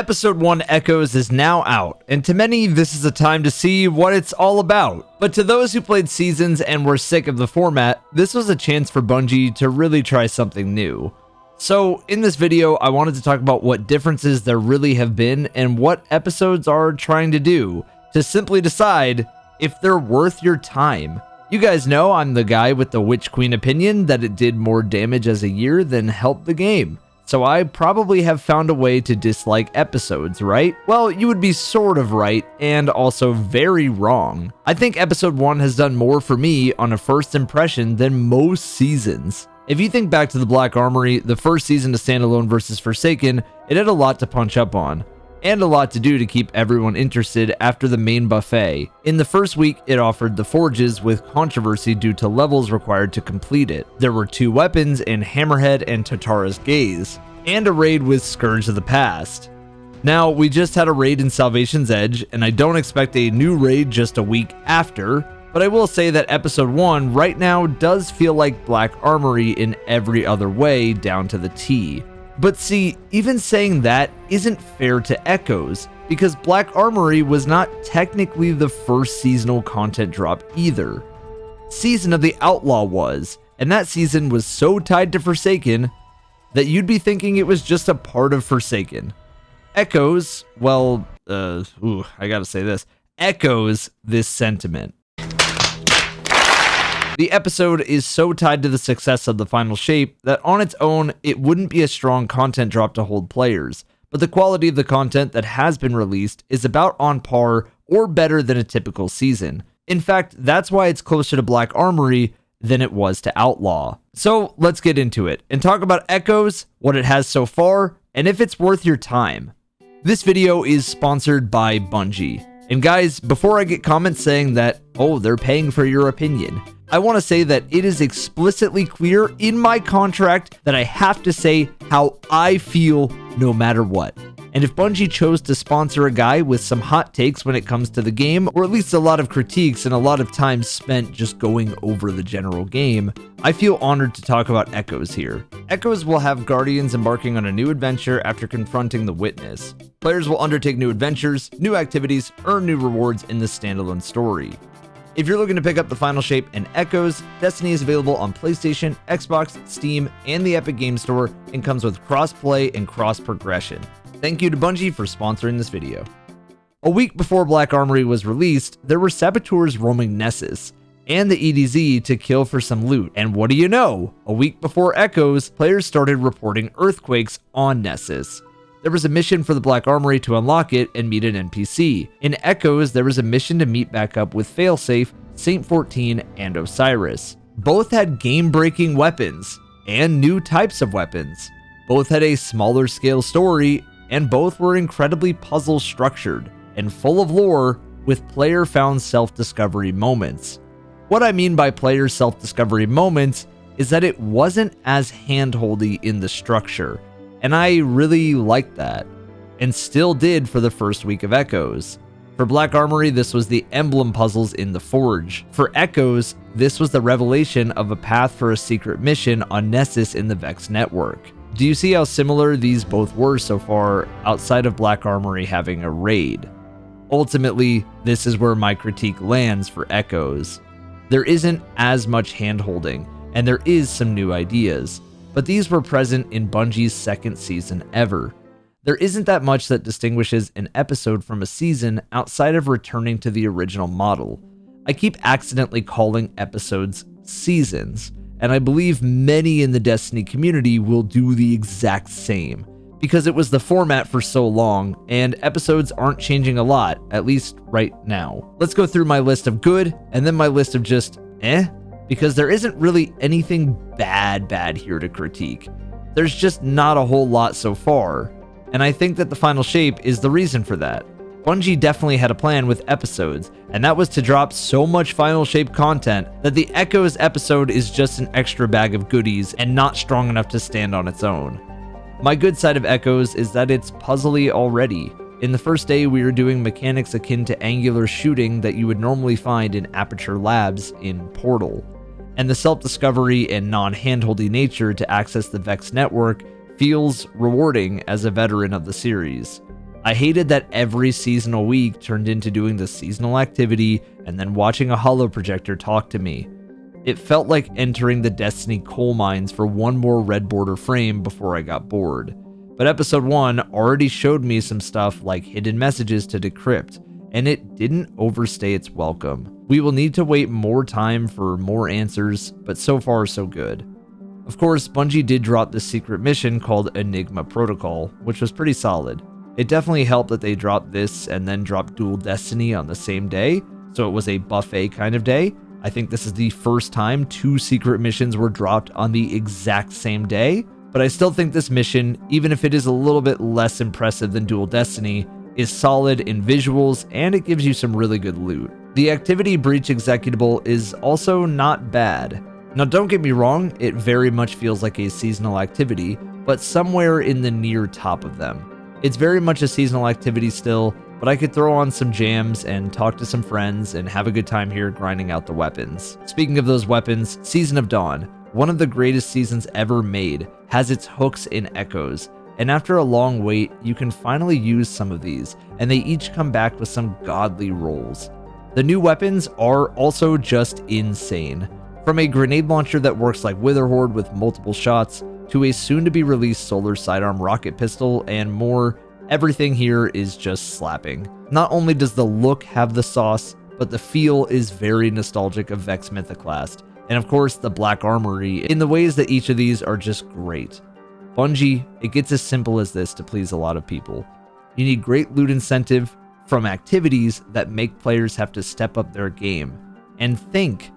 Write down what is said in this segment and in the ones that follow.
Episode 1 Echoes is now out, and to many this is a time to see what it's all about. But to those who played Seasons and were sick of the format, this was a chance for Bungie to really try something new. So in this video, I wanted to talk about what differences there really have been and what episodes are trying to do to simply decide if they're worth your time. You guys know I'm the guy with the Witch Queen opinion that it did more damage as a year than helped the game. So I probably have found a way to dislike episodes, right? Well, you would be sort of right and also very wrong. I think episode 1 has done more for me on a first impression than most seasons. If you think back to the Black Armory, the first season to Standalone versus Forsaken, it had a lot to punch up on, and a lot to do to keep everyone interested after the main buffet. In the first week, it offered the Forges with controversy due to levels required to complete it. There were 2 weapons in Hammerhead and Tartaras Gaze, and a raid with Scourge of the Past. Now, we just had a raid in Salvation's Edge, and I don't expect a new raid just a week after, but I will say that episode 1 right now does feel like Black Armory in every other way down to the T. But see, even saying that isn't fair to Echoes, because Black Armory was not technically the first seasonal content drop either. Season of the Outlaw was, and that season was so tied to Forsaken that you'd be thinking it was just a part of Forsaken. Echoes, well, I gotta say this, echoes this sentiment. The episode is so tied to the success of the final shape that on its own, it wouldn't be a strong content drop to hold players, but the quality of the content that has been released is about on par or better than a typical season. In fact, that's why it's closer to Black Armory than it was to Outlaw. So let's get into it and talk about Echoes, what it has so far, and if it's worth your time. This video is sponsored by Bungie. And guys, before I get comments saying that, oh, they're paying for your opinion, I want to say that it is explicitly clear in my contract that I have to say how I feel no matter what. And if Bungie chose to sponsor a guy with some hot takes when it comes to the game, or at least a lot of critiques and a lot of time spent just going over the general game, I feel honored to talk about Echoes here. Echoes will have Guardians embarking on a new adventure after confronting the Witness. Players will undertake new adventures, new activities, earn new rewards in the standalone story. If you're looking to pick up the final shape and Echoes, Destiny is available on PlayStation, Xbox, Steam, and the Epic Games Store, and comes with cross-play and cross-progression. Thank you to Bungie for sponsoring this video. A week before Black Armory was released, there were saboteurs roaming Nessus and the EDZ to kill for some loot. And what do you know? A week before Echoes, players started reporting earthquakes on Nessus. There was a mission for the Black Armory to unlock it and meet an NPC. In Echoes, there was a mission to meet back up with Failsafe, Saint 14, and Osiris. Both had game-breaking weapons and new types of weapons. Both had a smaller scale story, and both were incredibly puzzle structured and full of lore with player-found self-discovery moments. What I mean by player self-discovery moments is that it wasn't as hand-holdy in the structure, and I really liked that, and still did for the first week of Echoes. For Black Armory, this was the emblem puzzles in the Forge. For Echoes, this was the revelation of a path for a secret mission on Nessus in the Vex network. Do you see how similar these both were so far, outside of Black Armory having a raid? Ultimately, this is where my critique lands for Echoes. There isn't as much hand-holding, and there is some new ideas, but these were present in Bungie's second season ever. There isn't that much that distinguishes an episode from a season outside of returning to the original model. I keep accidentally calling episodes seasons, and I believe many in the Destiny community will do the exact same, because it was the format for so long, and episodes aren't changing a lot, at least right now. Let's go through my list of good, and then my list of just because there isn't really anything bad here to critique. There's just not a whole lot so far, and I think that the final shape is the reason for that. Bungie definitely had a plan with episodes, and that was to drop so much final shape content that the Echoes episode is just an extra bag of goodies and not strong enough to stand on its own. My good side of Echoes is that it's puzzly already. In the first day, we were doing mechanics akin to angular shooting that you would normally find in Aperture Labs in Portal. And the self-discovery and non-handholdy nature to access the Vex network feels rewarding as a veteran of the series. I hated that every seasonal week turned into doing the seasonal activity and then watching a holo projector talk to me. It felt like entering the Destiny coal mines for one more red border frame before I got bored. But episode 1 already showed me some stuff like hidden messages to decrypt, and it didn't overstay its welcome. We will need to wait more time for more answers, but so far so good. Of course, Bungie did drop this secret mission called Enigma Protocol, which was pretty solid. It definitely helped that they dropped this and then dropped Dual Destiny on the same day, so it was a buffet kind of day. I think this is the first time 2 secret missions were dropped on the exact same day, but I still think this mission, even if it is a little bit less impressive than Dual Destiny, is solid in visuals and it gives you some really good loot. The Activity Breach executable is also not bad. Now don't get me wrong, it very much feels like a seasonal activity, but somewhere in the near top of them. It's very much a seasonal activity still, but I could throw on some jams and talk to some friends and have a good time here grinding out the weapons. Speaking of those weapons, Season of Dawn, one of the greatest seasons ever made, has its hooks in echoes, and after a long wait, you can finally use some of these, and they each come back with some godly rolls. The new weapons are also just insane. From a grenade launcher that works like Witherhoard with multiple shots, to a soon-to-be-released solar sidearm rocket pistol, and more, everything here is just slapping. Not only does the look have the sauce, but the feel is very nostalgic of Vex Mythoclast, and of course the Black Armory, in the ways that each of these are just great. Bungie, it gets as simple as this to please a lot of people. You need great loot incentive from activities that make players have to step up their game and think.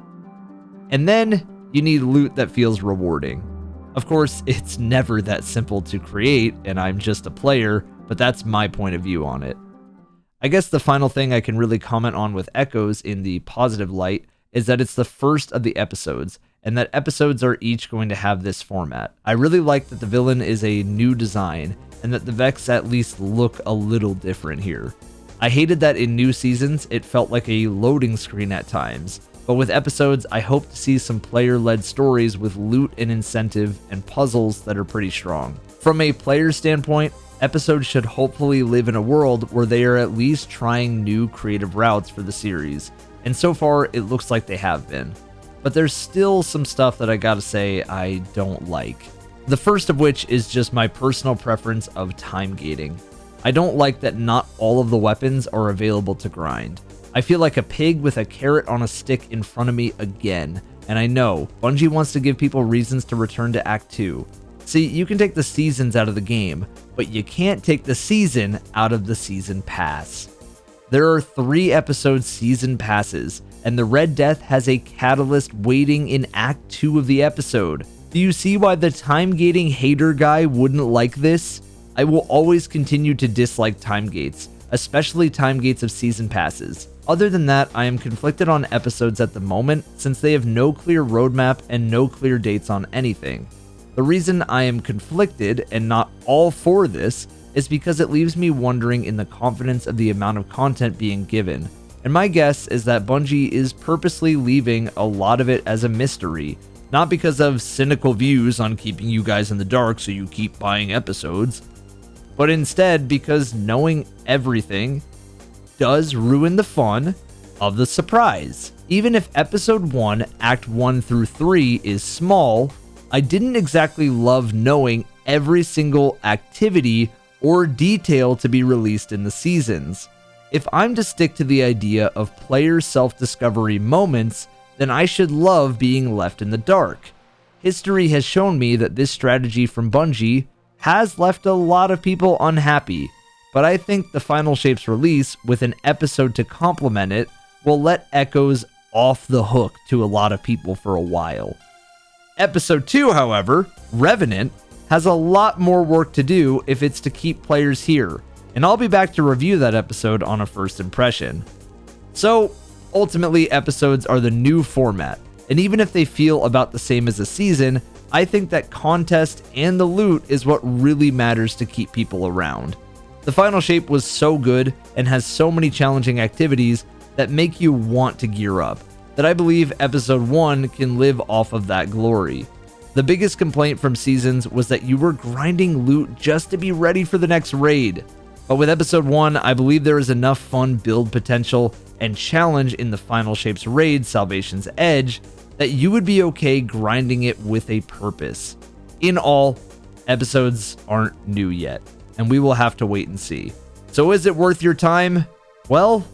And then you need loot that feels rewarding. Of course, it's never that simple to create, and I'm just a player, but that's my point of view on it. I guess the final thing I can really comment on with Echoes in the positive light is that it's the first of the episodes, and that episodes are each going to have this format. I really like that the villain is a new design, and that the Vex at least look a little different here. I hated that in new seasons, it felt like a loading screen at times. But with episodes, I hope to see some player-led stories with loot and incentive and puzzles that are pretty strong. From a player standpoint, episodes should hopefully live in a world where they are at least trying new creative routes for the series, and so far it looks like they have been. But there's still some stuff that I gotta say I don't like. The first of which is just my personal preference of time gating. I don't like that not all of the weapons are available to grind. I feel like a pig with a carrot on a stick in front of me again, and I know, Bungie wants to give people reasons to return to Act 2. See, you can take the seasons out of the game, but you can't take the season out of the season pass. There are 3 episode season passes, and the Red Death has a catalyst waiting in Act 2 of the episode. Do you see why the time gating hater guy wouldn't like this? I will always continue to dislike time gates, especially time gates of season passes. Other than that, I am conflicted on episodes at the moment since they have no clear roadmap and no clear dates on anything. The reason I am conflicted and not all for this is because it leaves me wondering in the confidence of the amount of content being given. And my guess is that Bungie is purposely leaving a lot of it as a mystery, not because of cynical views on keeping you guys in the dark so you keep buying episodes, but instead because knowing everything does ruin the fun of the surprise. Even if episode 1, act 1 through 3 is small, I didn't exactly love knowing every single activity or detail to be released in the seasons. If I'm to stick to the idea of player self-discovery moments, then I should love being left in the dark. History has shown me that this strategy from Bungie has left a lot of people unhappy, but I think the Final Shapes release, with an episode to complement it, will let Echoes off the hook to a lot of people for a while. Episode 2, however, Revenant, has a lot more work to do if it's to keep players here, and I'll be back to review that episode on a first impression. So, ultimately, episodes are the new format, and even if they feel about the same as a season, I think that contest and the loot is what really matters to keep people around. The Final Shape was so good and has so many challenging activities that make you want to gear up, that I believe episode 1 can live off of that glory. The biggest complaint from seasons was that you were grinding loot just to be ready for the next raid. But with episode 1, I believe there is enough fun build potential and challenge in the Final Shapes raid, Salvation's Edge, that you would be okay grinding it with a purpose. In all, episodes aren't new yet, and we will have to wait and see. So is it worth your time? Well,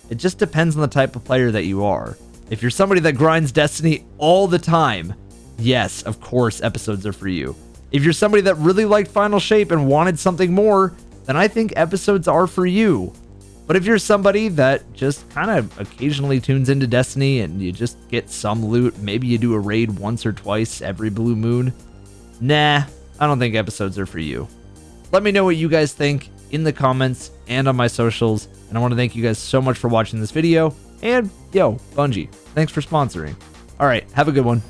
it just depends on the type of player that you are. If you're somebody that grinds Destiny all the time, yes, of course, episodes are for you. If you're somebody that really liked Final Shape and wanted something more, then I think episodes are for you. But if you're somebody that just kind of occasionally tunes into Destiny and you just get some loot, maybe you do a raid once or twice every blue moon, nah, I don't think episodes are for you. Let me know what you guys think in the comments and on my socials. And I want to thank you guys so much for watching this video. And yo, Bungie, thanks for sponsoring. All right, have a good one.